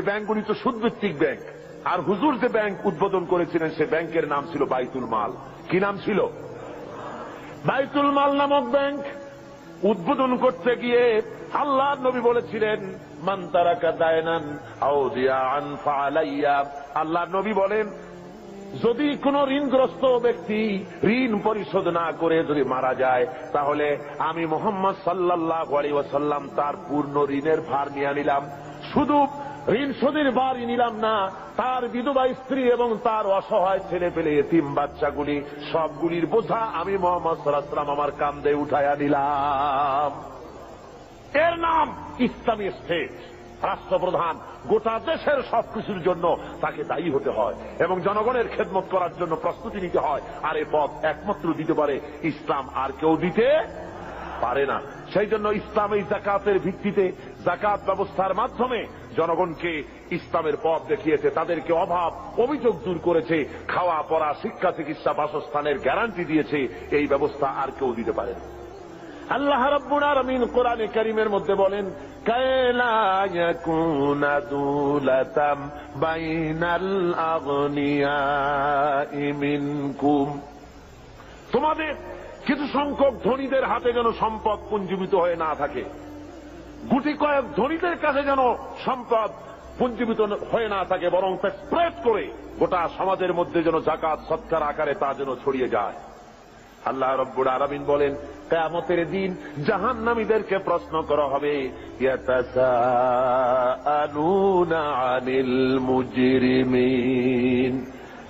ব্যাংকগুলি তো সুদভিত্তিক ব্যাংক, আর হুজুর যে ব্যাংক উদ্বোধন করেছিলেন সে ব্যাংকের নাম ছিল বাইতুল মাল। কি নাম ছিল? বাইতুল মাল নামক ব্যাংক উদ্বোধন করতে গিয়ে আল্লাহর নবী বলেছিলেন, মান তারাকা দায়নান আও দিয়ান ফালাইয়া। আল্লাহর নবী বলেন, যদি কোন ঋণগ্রস্ত ব্যক্তি ঋণ পরিশোধ না করে যদি মারা যায়, তাহলে আমি মুহাম্মদ সাল্লাল্লাহু আলাইহি ওয়াসাল্লাম তার পূর্ণ ঋণের ভার নিয়ে নিলাম। শুধু ঋণ শোধের ভারই নিলাম না, তার বিধবা স্ত্রী এবং তার অসহায় ছেলে পেলে এতিম বাচ্চাগুলি সবগুলির বোঝা আমি মুহাম্মদ সাল্লাল্লাহু আলাইহি ওয়াসাল্লাম আমার কাঁধে উঠাইয়া নিলাম। এর নাম ইসলামী স্টেট। রাষ্ট্রপ্রধান গোটা দেশের সবকিছুর জন্য তাকে দায়ী হতে হয় এবং জনগণের খেদমত করার জন্য প্রস্তুতি নিতে হয়। আর এ পথ একমাত্র দিতে পারে ইসলাম, আর কেউ দিতে পারে না। সেই জন্য ইসলাম এই যাকাতের ভিত্তিতে, যাকাত ব্যবস্থার মাধ্যমে জনগণকে ইসলামের পথ দেখিয়েছে, তাদেরকে অভাব অভিযোগ দূর করেছে, খাওয়া পড়া শিক্ষা চিকিৎসা বাসস্থানের গ্যারান্টি দিয়েছে। এই ব্যবস্থা আর কেউ দিতে পারে না। আল্লাহ রাব্বুল আলামিন কোরআনে কারীমের মধ্যে বলেন, কায়লা ইয়াকুনা দুলাতাম বাইনাল আগনিয়াই মিনকুম। তোমাদের কিছু সংখ্যক ধনীদের হাতে যেন সম্পদ পুঞ্জীভূত হয়ে না থাকে, গুটি কয়েক ধনীদের কাছে যেন সম্পদ পুঞ্জীভূত হয়ে না থাকে, বরং তা স্প্রেড করে গোটা সমাজের মধ্যে যেন যাকাত সদকার আকারে তা যেন ছড়িয়ে যায়। আল্লাহ রাব্বুল আলামিন বলেন, কিয়ামতের দিন জাহান্নামীদেরকে প্রশ্ন করা হবে, ইয়াতাসাআলুনা আনিল মুজরিমিন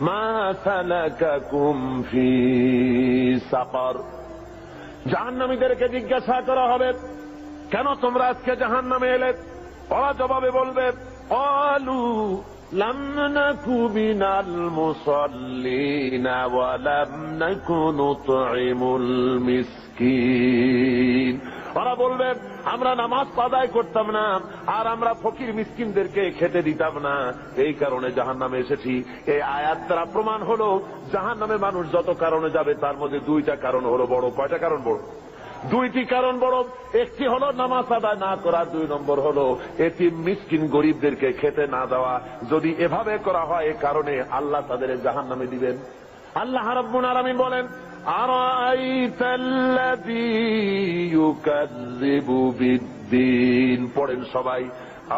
মা সালাকাকুম ফি সাকার। জাহান্নামীদেরকে জিজ্ঞাসা করা হবে, কেন তোমরা আজকে জাহান্নামে এলে? ওরা জবাবে বলবে, ক্বালু লাম নাকু মিনাল মুসাল্লিনা ওয়া লাম নাকু নুতঈমুল মিসকিন। ওরা বলবে, আমরা নামাজ আদায় করতাম না, আর আমরা ফকির মিসকিনদেরকে খেতে দিতাম না, এই কারণে জাহান্নামে এসেছি। এই আয়াত দ্বারা প্রমাণ হলো জাহান্নামে মানুষ যত কারণে যাবে তার মধ্যে দুইটা কারণ হলো বড়। কয়টা কারণ বড়? দুইটি কারণ বড়। একটি হলো নামাজ আদায় না করা, দুই নম্বর হলো এতিম মিসকিন গরিবদেরকে খেতে না দেওয়া। যদি এভাবে করা হয়, এ কারণে আল্লাহ তাদের জাহান্নামে দিবেন। আল্লাহ রাব্বুল আলামিন বলেন, আরাআইতাল্লাযী ইউকাযযিবু বিদ্দীন। পড়েন সবাই,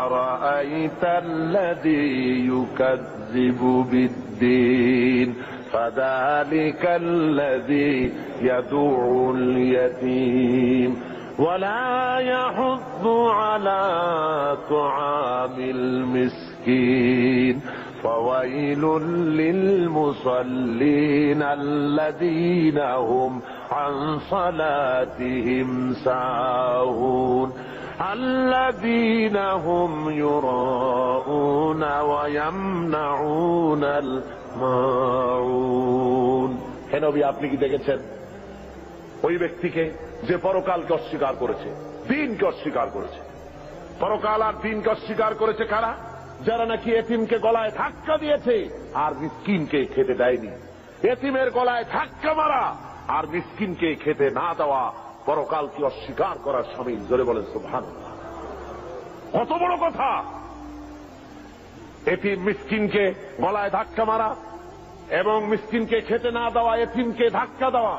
আরাআইতাল্লাযী ইউকাযযিবু বিদ্দীন ফাযালিকাল্লাযী ইয়াদুউল ইয়াতীম ওয়ালা ইয়াহুদ্দু আলা তুআমিল মিসকিন ফাওয়াইলুল লিল মুসাল্লিন আল্লাযীনা হুম আন সালাতিহিম সাহুন আল্লাযীনা হুম ইউরাউনা ওয়া ইয়ামনাউনাল মাউন। হে নবী, আপনি কি দেখেছেন ওই ব্যক্তিকে যে পরকালকে অস্বীকার করেছে, দ্বীনকে অস্বীকার করেছে? পরকাল আর দ্বীনকে অস্বীকার করেছে কারা? যারা নাকি এতিমকে গলায় ধাক্কা দিয়েছে আর মিসকিনকে খেতে দেয়নি। এতিমের গলায় ধাক্কা মারা আর মিসকিনকে খেতে না দেওয়া পরকালকে অস্বীকার করার শামিল। জোরে বলেন সুবহানাল্লাহ। কত বড় কথা! এতিম মিসকিনকে গলায় ধাক্কা মারা এবং মিসকিনকে খেতে না দেওয়া, এতিমকে ধাক্কা দেওয়া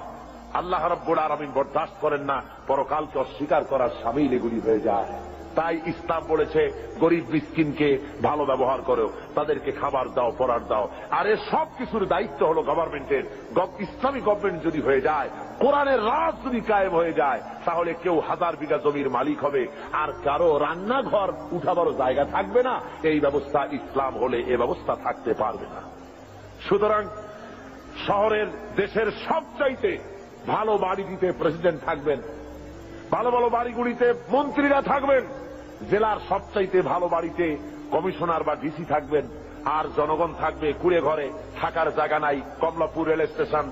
আল্লাহ রাব্বুল আলামিন বরদাস্ত করেন না। পরকালকে অস্বীকার করার শামিল এগুলি হয়ে যায়। তাই ইসলাম বলেছে, গরিব মিসকিনকে ভালো ব্যবহার করো, তাদেরকে খাবার দাও, পড়ার দাও। আর এর সব কিছুর দায়িত্ব হলো গভর্নমেন্টের। ইসলামী গভর্নমেন্ট যদি হয়ে যায়, কোরআনের রাজ যদি কায়েম হয়ে যায়, তাহলে কেউ 1000 বিঘা জমির মালিক হবে, আর কারো রান্নাঘর উঠাবারও জায়গা থাকবে না। এই ব্যবস্থা ইসলাম হলে এ ব্যবস্থা থাকতে পারবে না। সুতরাং শহরের, দেশের সবচাইতে ভালো বাড়িটিতে প্রেসিডেন্ট থাকবেন, ভালো ভালো বাড়িগুলিতে মন্ত্রীরা থাকবেন, জেলার সবচাইতে ভালো বাড়িতে কমিশনার বা ডিসি থাকবেন, আর জনগণ থাকবে কুড়ে ঘরে, থাকার জায়গা নাই। Kamalapur rail station,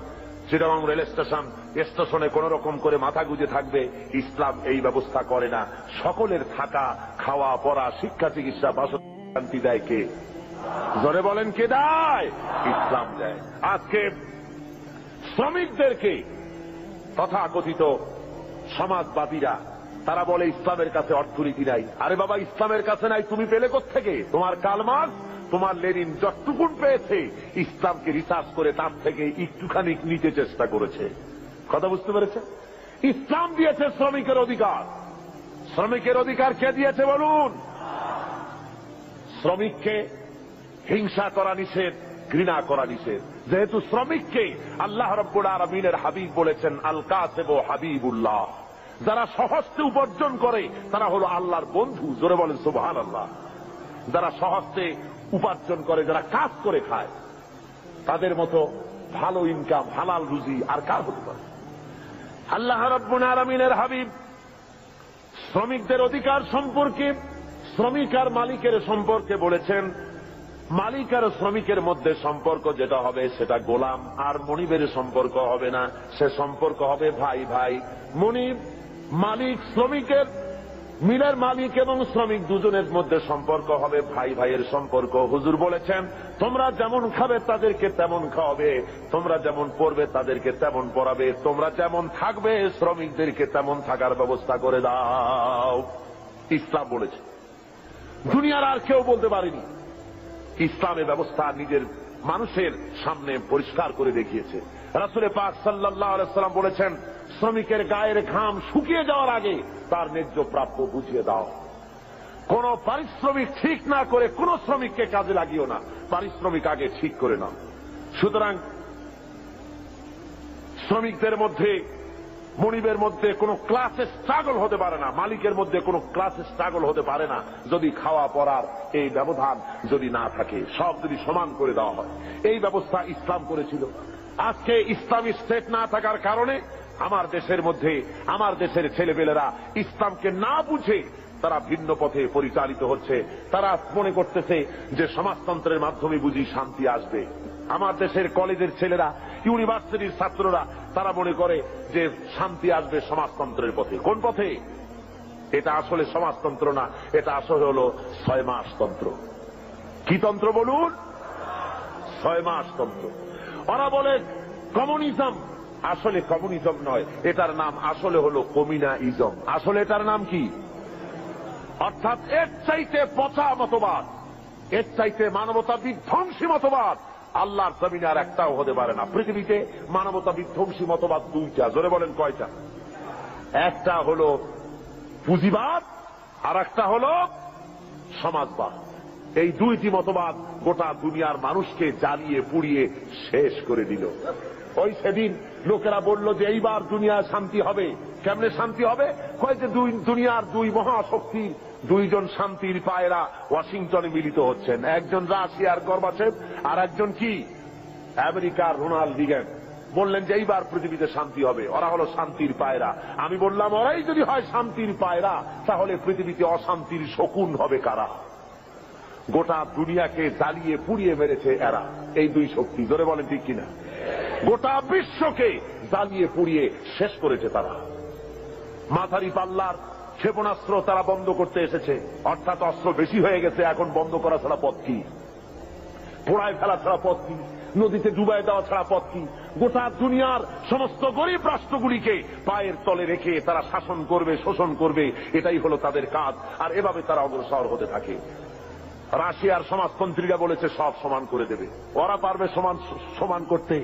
Chittagong rail station, স্টেশনে কোন রকম করে মাথা গুঁজে থাকবে। ইসলাম এই ব্যবস্থা করে না। সকলের থাকা, খাওয়া, পড়া, শিক্ষা, চিকিৎসা, বাসস্থান দেয় কে? জোরে বলেন, কে দেয়? ইসলাম দেয়। আজকে শ্রমিকদেরকে তথাকথিত সমাজবাদীরা তারা বলে ইসলামের কাছে অর্থনীতি নাই। আরে বাবা, ইসলামের কাছে নাই, তুমি পেলে কোত্থেকে? তোমার কার্ল মার্কস, তোমার লেনিন যতটুকুন পেয়েছে ইসলামকে রিসার্চ করে তার থেকে একটুখানি নিতে চেষ্টা করেছে। কথা বুঝতে পেরেছে? ইসলাম দিয়েছে শ্রমিকের অধিকার। শ্রমিকের অধিকার কে দিয়েছে বলুন? শ্রমিককে হিংসা করা নিষেধ, ঘৃণা করা নিষেধ। যেহেতু শ্রমিককে আল্লাহ রাব্বুল আলামিনের হাবিব বলেছেন আল কাসিব হাবিবুল্লাহ, যারা সহজে উপার্জন করে তারা হলো আল্লাহর বন্ধু। জোরে বলেন সুবহানাল্লাহ। যারা সহজে উপার্জন করে, যারা কাজ করে খায়, তাদের মতো ভালো ইনকাম, হালাল রুজি আর কার হতে পারে? আল্লাহ রাব্বুল আলামিনের হাবিব শ্রমিকদের অধিকার সম্পর্কে, শ্রমিক আর মালিকের সম্পর্কে বলেছেন, মালিক আর শ্রমিকের মধ্যে সম্পর্ক যেটা হবে সেটা গোলাম আর মনিবের সম্পর্ক হবে না, সে সম্পর্ক হবে ভাই ভাই। মনিব মালিক শ্রমিকের, মিলের মালিক এবং শ্রমিক দুজনের মধ্যে সম্পর্ক হবে ভাই ভাইয়ের সম্পর্ক। হুজুর বলেছেন তোমরা যেমন খাবে তাদেরকে তেমন খাওয়াবে, তোমরা যেমন পড়বে তাদেরকে তেমন পড়াবে, তোমরা যেমন থাকবে শ্রমিকদেরকে তেমন থাকার ব্যবস্থা করে দাও। ইসলাম বলেছে, দুনিয়ার আর কেউ বলতে পারেনি। ইসলামের ব্যবস্থা নিজের মানুষের সামনে পরিষ্কার করে দেখিয়েছে। রাসূল পাক সাল্লাল্লাহু আলাইহি ওয়াসাল্লাম বলেছেন শ্রমিকের গায়ের ঘাম শুকিয়ে যাওয়ার আগে তার ন্যায্য প্রাপ্য বুঝিয়ে দাও। কোন পারিশ্রমিক ঠিক না করে কোন শ্রমিককে কাজে লাগিও না, পারিশ্রমিক আগে ঠিক করে নাও। সুতরাং শ্রমিকদের মধ্যে, মনিবের মধ্যে কোন ক্লাসে স্ট্রাগল হতে পারে না, মালিকের মধ্যে কোন ক্লাসে স্ট্রাগল হতে পারে না যদি খাওয়া পড়ার এই ব্যবধান যদি না থাকে, সব যদি সমান করে দেওয়া হয়। এই ব্যবস্থা ইসলাম করেছিল। আজকে ইসলামী স্টেট না থাকার কারণে আমার দেশের মধ্যে, আমার দেশের ছেলেপেলেরা ইসলামকে না বুঝে তারা ভিন্ন পথে পরিচালিত হচ্ছে। তারা মনে করতেছে যে সমাজতন্ত্রের মাধ্যমে বুঝি শান্তি আসবে। আমার দেশের কলেজের ছেলেরা, ইউনিভার্সিটির ছাত্ররা তারা মনে করে যে শান্তি আসবে সমাজতন্ত্রের পথে। কোন পথে? এটা আসলে সমাজতন্ত্র না, এটা আসলে হলো 6 মাস তন্ত্র। কি তন্ত্র বলুন? 6 মাস তন্ত্র। ওরা বলে কমিউনিজম, আসলে কমিউনিজম নয়, এটার নাম আসলে হলো কমিউনাইজম। আসলে এটার নাম কি? অর্থাৎ এর চাইতে পচা মতবাদ, এর চাইতে মানবতা বিধ্বংসী মতবাদ আল্লাহর জমিনে আর একটাও হতে পারে না। পৃথিবীতে মানবতা বিধ্বংসী মতবাদ 2টা। জোরে বলেন কয়টা? একটা হলো পুঁজিবাদ আর একটা হলো সমাজবাদ। এই 2টি মতবাদ গোটা দুনিয়ার মানুষকে জ্বালিয়ে পুড়িয়ে শেষ করে দিল। ওই সেদিন লোকেরা বলল যে এইবার দুনিয়ায় শান্তি হবে। কেমনে শান্তি হবে? কয় যে দুনিয়ার 2 মহাশক্তি, 2জন শান্তির পায়রা ওয়াশিংটনে মিলিত হচ্ছেন। একজন রাশিয়ার গর্বাচেভ আর একজন কি আমেরিকার রোনাল্ড রিগান। বললেন যে এইবার পৃথিবীতে শান্তি হবে। ওরা হলো শান্তির পায়রা। আমি বললাম ওরাই যদি হয় শান্তির পায়রা, তাহলে পৃথিবীতে অশান্তির শকুন হবে কারা? গোটা দুনিয়াকে জ্বালিয়ে পুড়িয়ে মেরেছে এরা, এই 2 শক্তি। ধরে বলেন ঠিক কিনা? গোটা বিশ্বকে জ্বালিয়ে পুড়িয়ে শেষ করেছে তারা। মাঝারি পাল্লার ক্ষেপণাস্ত্র তারা বন্ধ করতে এসেছে, অর্থাৎ অস্ত্র বেশি হয়ে গেছে, এখন বন্ধ করা ছাড়া পথ কি? পোড়ায় ফেলা ছাড়া পথ কি? নদীতে ডুবাই দেওয়া ছাড়া পথ কি? গোটা দুনিয়ার সমস্ত গরিব রাষ্ট্রগুলিকে পায়ের তলে রেখে তারা শাসন করবে, শোষণ করবে, এটাই হলো তাদের কাজ। আর এভাবে তারা অগ্রসর হতে থাকে। রাশিয়ার সমাজতন্ত্রীরা বলেছে সব সমান করে দেবে, ওরা পারবে সমান করতে।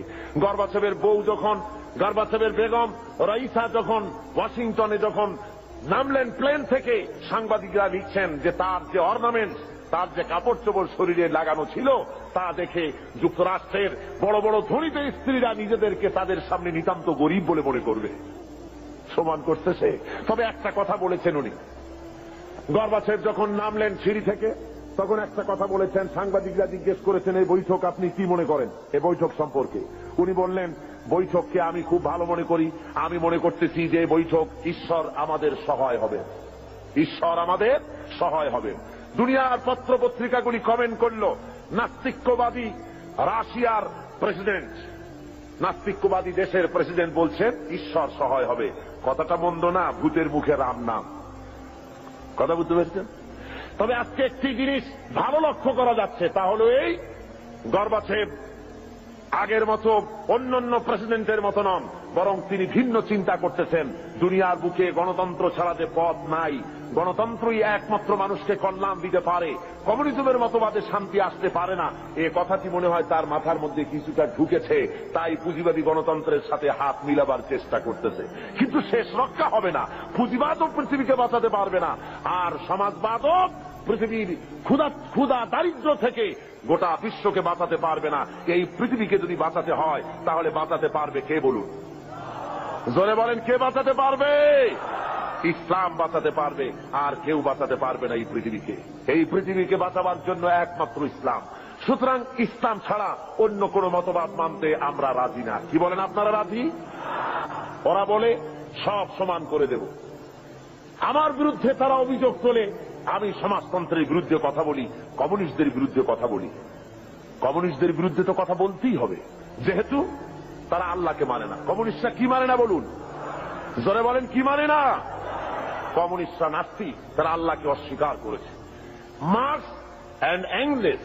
গর্বাচেভের বউ যখন, গর্বাচেভের বেগম রাইসা যখন ওয়াশিংটনে যখন নামলেন প্লেন থেকে, সাংবাদিকরা লিখছেন যে তার যে অর্নামেন্ট, তার যে কাপড় চোপড় শরীরে লাগানো ছিল তা দেখে যুক্তরাষ্ট্রের বড় বড় ধনীত স্ত্রীরা নিজেদেরকে তাদের সামনে নিতান্ত গরিব বলে মনে করবে। সমান করতেছে। তবে একটা কথা বলেছেন উনি, গর্বাচেভ যখন নামলেন সিঁড়ি থেকে তখন একটা কথা বলেছেন। সাংবাদিকরা জিজ্ঞেস করেছেন এই বৈঠক আপনি কি মনে করেন এই বৈঠক সম্পর্কে? উনি বললেন বৈঠককে আমি খুব ভালো মনে করি। আমি মনে করতেছি যে বৈঠক ঈশ্বর আমাদের সহায় হবে, ঈশ্বর আমাদের সহায় হবে। দুনিয়ার পত্র পত্রিকাগুলি কমেন্ট করল নাস্তিক্যবাদী রাশিয়ার প্রেসিডেন্ট, নাস্তিক্যবাদী দেশের প্রেসিডেন্ট বলছেন ঈশ্বর সহায় হবে। কথাটা মন্দ না, ভূতের মুখে রাম নাম। কথা বুঝতে পেরেছেন? তবে আজকে একটি জিনিস ভালো লক্ষ্য করা যাচ্ছে, তা হলো এই গর্বাচেভ আগের মতো অন্যান্য প্রেসিডেন্টের মতো নন, বরং তিনি ভিন্ন চিন্তা করতেছেন। দুনিয়ার বুকে গণতন্ত্র ছাড়া যে পথ নাই, গণতন্ত্রই একমাত্র মানুষকে কল্যাণ দিতে পারে, কমিউনিজমের মতবাদে শান্তি আসতে পারে না, এ কথাটি মনে হয় তার মাথার মধ্যে কিছুটা ঢুকেছে। তাই পুঁজিবাদী গণতন্ত্রের সাথে হাত মিলাবার চেষ্টা করতেছে। কিন্তু শেষ রক্ষা হবে না। পুঁজিবাদও পৃথিবীকে বাঁচাতে পারবে না, আর সমাজবাদও পৃথিবীর ক্ষুধা দারিদ্র থেকে গোটা বিশ্বকে বাঁচাতে পারবে না। এই পৃথিবীকে যদি বাঁচাতে হয় তাহলে বাঁচাতে পারবে কে বলুন? জোরে বলেন, কে বাঁচাতে পারবে? ইসলাম বাঁচাতে পারবে, আর কেউ বাঁচাতে পারবে না এই পৃথিবীকে। এই পৃথিবীকে বাঁচাবার জন্য একমাত্র ইসলাম। সুতরাং ইসলাম ছাড়া অন্য কোন মতবাদ মানতে আমরা রাজি না। কি বলেন, আপনারা রাজি? ওরা বলে সব সমান করে দেব। আমার বিরুদ্ধে তারা অভিযোগ তোলে আমি সমাজতন্ত্রের বিরুদ্ধে কথা বলি, কমিউনিস্টদের বিরুদ্ধে কথা বলি। কমিউনিস্টদের বিরুদ্ধে তো কথা বলতেই হবে, যেহেতু তারা আল্লাহকে মানে না। কমিউনিস্টরা কি মানে না বলুন? জোরে বলেন, কি মানে না? কমিউনিস্টরা নাস্তিক, তারা আল্লাহকে অস্বীকার করেছে। মার্কস অ্যান্ড এঙ্গেলস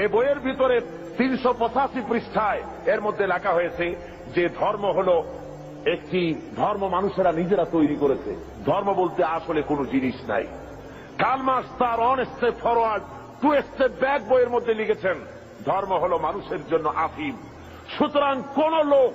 এ বইয়ের ভিতরে 385 পৃষ্ঠায় এর মধ্যে লেখা হয়েছে যে ধর্ম হলো একটি ধর্ম মানুষেরা নিজেরা তৈরি করেছে। ধর্ম বলতে আসলে কোনো জিনিস নাই। কার্ল মার্কস তার on step forward to step back বইয়ের মধ্যে লিখেছেন ধর্ম হলো মানুষের জন্য আফিম। সুতরাং কোন লোক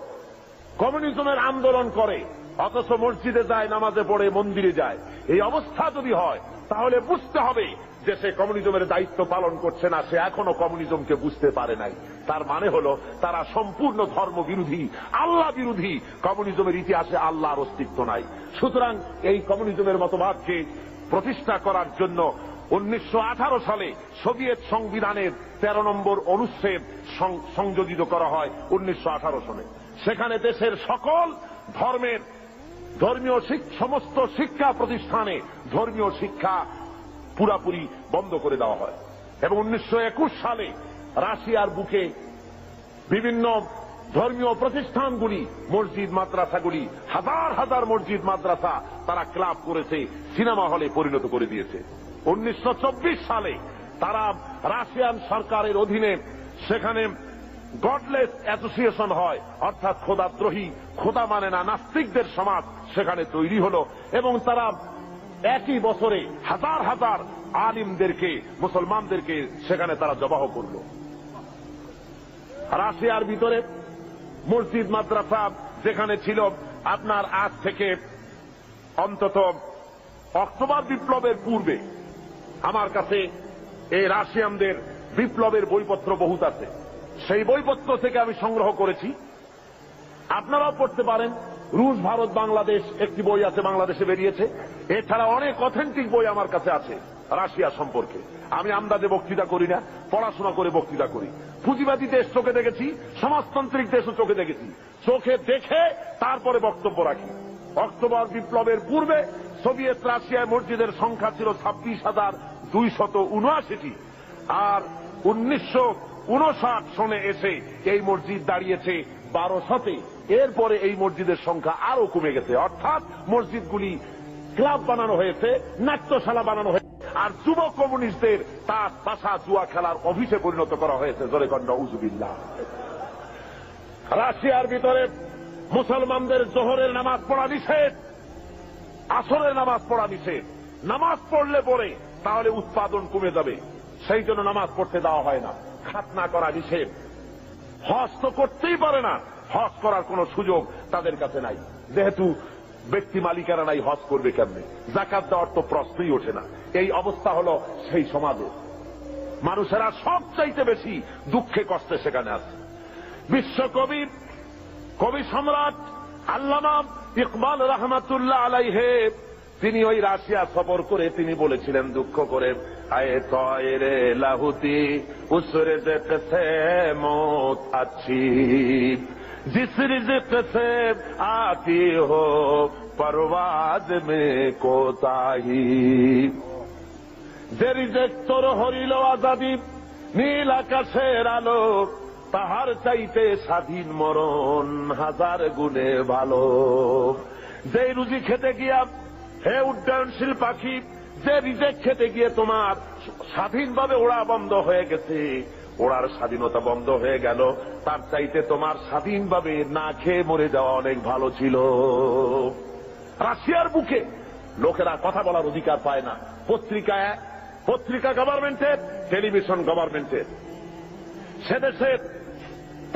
কমিউনিজমের আন্দোলন করে অথচ মসজিদে যায়, নামাজে পড়ে, মন্দিরে যায়, এই অবস্থা যদি হয় তাহলে বুঝতে হবে যে সে কমিউনিজমের দায়িত্ব পালন করছে না, সে এখনো কমিউনিজমকে বুঝতে পারে নাই। তার মানে হলো তারা সম্পূর্ণ ধর্ম বিরোধী, আল্লাহ বিরোধী। কমিউনিজমের ইতিহাসে আল্লাহর অস্তিত্ব নাই। সুতরাং এই কমিউনিজমের মতবাদকে প্রতিষ্ঠা করার জন্য 1918 সালে সোভিয়েত সংবিধানের 13 নম্বর অনুচ্ছেদ সংযোজিত করা হয় 1918 সালে। সেখানে দেশের সকল ধর্মের সমস্ত শিক্ষা প্রতিষ্ঠানে ধর্মীয় শিক্ষা পুরাপুরি বন্ধ করে দেওয়া হয়। এবং 1921 সালে রাশিয়ার বুকে বিভিন্ন ধর্মীয় প্রতিষ্ঠানগুলি, মসজিদ মাদ্রাসাগুলি, হাজার হাজার মসজিদ মাদ্রাসা তারা ক্লাব করেছে, সিনেমা হলে পরিণত করে দিয়েছে। 1924 সালে তারা রাশিয়ান সরকারের অধীনে সেখানে গডলেস অ্যাসোসিয়েশন হয়, অর্থাৎ খোদাদ্রোহী, খোদা মানে না নাস্তিকদের সমাজ সেখানে তৈরি হলো। এবং তারা একই বছরে হাজার হাজার আলিমদেরকে, মুসলমানদেরকে সেখানে তারা জবাহ করল। রাশিয়ার ভিতরে মসজিদ মাদ্রাসা যেখানে ছিল আপনার আজ থেকে অন্তত অক্টোবর বিপ্লবের পূর্বে, আমার কাছে এই রাশিয়ানদের বিপ্লবের বইপত্র বহুত আছে। সেই বইপত্র থেকে আমি সংগ্রহ করেছি, আপনারাও পড়তে পারেন। রুশ, ভারত, বাংলাদেশ একটি বই আছে, বাংলাদেশে বেরিয়েছে। এছাড়া অনেক অথেন্টিক বই আমার কাছে আছে রাশিয়া সম্পর্কে। আমি আন্দাজে বক্তৃতা করি না, পড়াশোনা করে বক্তৃতা করি। পুঁজিবাদী দেশ চোখে দেখেছি, সমাজতান্ত্রিক দেশও চোখে দেখেছি। চোখে দেখে তারপরে বক্তব্য রাখি। অক্টোবর বিপ্লবের পূর্বে সোভিয়েত রাশিয়ায় মসজিদের সংখ্যা ছিল 26,279টি, আর 1959 সনে এসে এই মসজিদ দাঁড়িয়েছে 1200-তে। এরপরে এই মসজিদের সংখ্যা আরো কমে গেছে, অর্থাৎ মসজিদগুলি ক্লাব বানানো হয়েছে, নাট্যশালা বানানো হয়েছে, আর যুব কমিউনিস্টদের তার তাসা জুয়া খেলার অফিসে পরিণত করা হয়েছে। জোরে কন্ড উজুবিল্লাহ। রাশিয়ার ভিতরে মুসলমানদের জোহরের নামাজ পড়া নিষেধ, আসরের নামাজ পড়া নিষেধ। নামাজ পড়লে পরে তাহলে উৎপাদন কমে যাবে, সেই জন্য নামাজ পড়তে দেওয়া হয় না। খাতনা করা নিষেধ। হজ তো করতেই পারে না, হজ করার কোন সুযোগ তাদের কাছে নাই, যেহেতু ব্যক্তি মালিকানা নাই, হজ করবে কেমনে? যাকাত দেওয়ার তো প্রশ্নই ওঠে না। এই অবস্থা হলো সেই সমাজে। মানুষেরা সবচাইতে বেশি দুঃখে কষ্টে সেখানে আছে। বিশ্বকবি, কবি সম্রাট আল্লামা ইকবাল রহমাতুল্লাহ আলাইহে তিনি ওই রাশিয়া সফর করে তিনি বলেছিলেন দুঃখ করে, আয়ে তয়রে লাহুতি উস রিজক সে মৌত আচ্ছি, जिस रिज़्क़ से आती हो परवाज में कोताही। যে রিজেক তোর হরিল আজাদি, নীল আকাশের আলো, তাহার চাইতে স্বাধীন মরণ হাজার গুণে ভালো। যে রুজি খেতে গিয়া হে উড্ডয়নশীল পাখি, যে রিজেক খেতে গিয়ে তোমার স্বাধীনভাবে ওড়া বন্ধ হয়ে গেছে, ওরার স্বাধীনতা বন্ধ হয়ে গেল, তার চাইতে তোমার স্বাধীনভাবে না খেয়ে মরে যাওয়া অনেক ভালো ছিল। রাশিয়ার বুকে লোকেরা কথা বলার অধিকার পায় না। পত্রিকা গভর্নমেন্টের, টেলিভিশন গভর্নমেন্টের, সেদেশে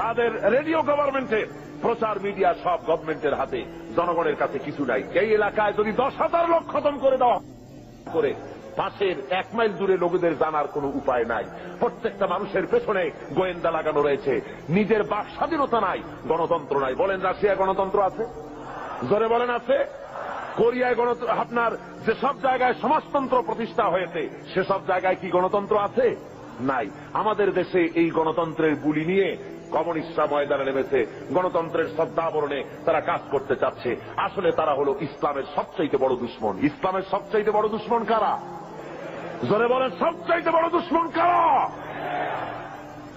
তাদের রেডিও গভর্নমেন্টের, প্রচার মিডিয়া সব গভর্নমেন্টের হাতে, জনগণের কাছে কিছু নাই। এই এলাকায় যদি 10,000 লোক খতম করে দেওয়া করে, পাশের 1 মাইল দূরে লোকদের জানার কোনো উপায় নাই। প্রত্যেকটা মানুষের পেছনে গোয়েন্দা লাগানো রয়েছে। নিজের বাক স্বাধীনতা নাই, গণতন্ত্র নাই। বলেন রাশিয়া গণতন্ত্র আছে? জোরে বলেন আছে? কোরিয়ায় গণতন্ত্র, আপনার যেসব জায়গায় সমাজতন্ত্র প্রতিষ্ঠা হয়েছে সেসব জায়গায় কি গণতন্ত্র আছে? নাই। আমাদের দেশে এই গণতন্ত্রের বুলি নিয়ে কমিউনিস্টরা ময়দানে নেমেছে, গণতন্ত্রের শ্রদ্ধাবরণে তারা কাজ করতে চাচ্ছে। আসলে তারা হলো ইসলামের সবচাইতে বড় দুশমন। ইসলামের সবচাইতে বড় দুশমন কারা? জোরে বলেন, সবচাইতে বড় দুশমন কারা?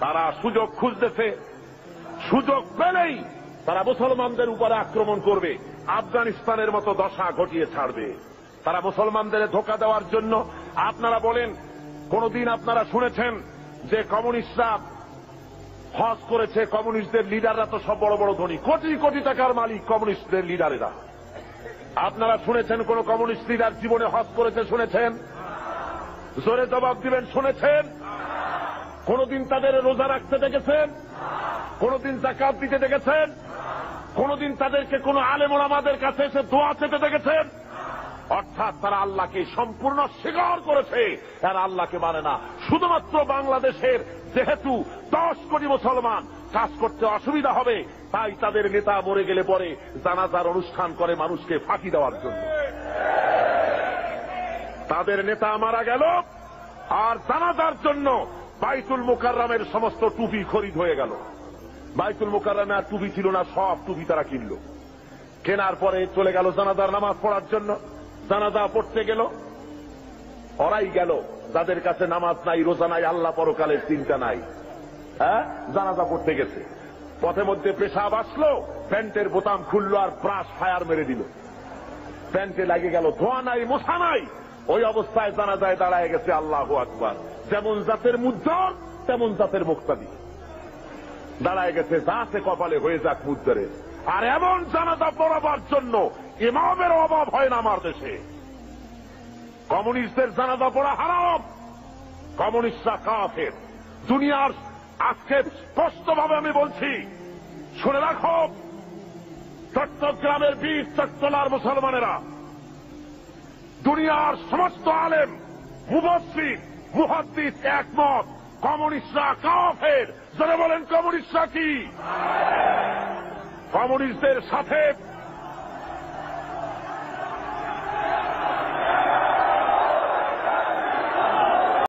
তারা সুযোগ খুঁজতেছে, সুযোগ পেলেই তারা মুসলমানদের উপরে আক্রমণ করবে, আফগানিস্তানের মতো দশা ঘটিয়ে ছাড়বে। তারা মুসলমানদের ধোঁকা দেওয়ার জন্য। আপনারা বলেন, কোনদিন আপনারা শুনেছেন যে কমিউনিস্টরা হজ করেছে? কমিউনিস্টদের লিডাররা তো সব বড় বড় ধনী, কোটি কোটি টাকার মালিক কমিউনিস্টদের লিডারেরা। আপনারা শুনেছেন কোন কমিউনিস্ট লিডার জীবনে হজ করেছে? শুনেছেন? জোরে জবাব দিবেন, শুনেছেন? কোনদিন তাদের রোজা রাখতে দেখেছেন? কোনদিন যাকাত দিতে দেখেছেন? কোনদিন তাদেরকে কোন আলেম ওলামাদের কাছে এসে দোয়া চেতে দেখেছেন? অর্থাৎ তারা আল্লাহকে সম্পূর্ণ স্বীকার করেছে, তারা আল্লাহকে মানে না। শুধুমাত্র বাংলাদেশের যেহেতু 10 কোটি মুসলমান, কাজ করতে অসুবিধা হবে, তাই তাদের নেতা মরে গেলে পরে জানাজার অনুষ্ঠান করে মানুষকে ফাঁকি দেওয়ার জন্য। তাদের নেতা মারা গেল আর জানাজার জন্য বাইতুল মুকাররমের সমস্ত টুপি খরিদ হয়ে গেল। বাইতুল মুকাররমে আর টুপি ছিল না, সব টুপি তারা কিনল। কেনার পরে চলে গেল জানাজার নামাজ পড়ার জন্য। জানাজা পড়তে গেল, ওরাই গেল যাদের কাছে নামাজ নাই, রোজা নাই, আল্লাহ পরকালের চিন্তা নাই। হ্যাঁ, জানাজা পড়তে গেছে, পথে মধ্যে পেশাব আসলো, প্যান্টের বোতাম খুললো আর ব্রাশ ফায়ার মেরে দিল। প্যান্টে লাগে গেল, ধোয়া নাই, মশা নাই। ওই অবস্থায় জানাজায় দাঁড়ায় গেছে আল্লাহু আকবার। যেমন জাতের মুজ্জর তেমন জাতের মুক্তাদি দাঁড়ায় গেছে, যাতে কপালে হয়ে যাক মুজ্জরে। আর এমন জানাজা পড়াবার জন্য ইমামের অভাব হয় না আমার দেশে। কমিউনিস্টদের জানাজা পড়া হারাম, কমিউনিস্টরা কাফের। দুনিয়ার আজকে স্পষ্টভাবে আমি বলছি, শুনে রাখো, চট্টগ্রামের বীর চট্টলার মুসলমানেরা, দুনিয়ার সমস্ত আলেম, মুফাসসির, মুহাদ্দিস একমত, কমিউনিস্টরা কাফের। যারা বলেন কমিউনিস্টরা কি? কমিউনিস্টদের সাথে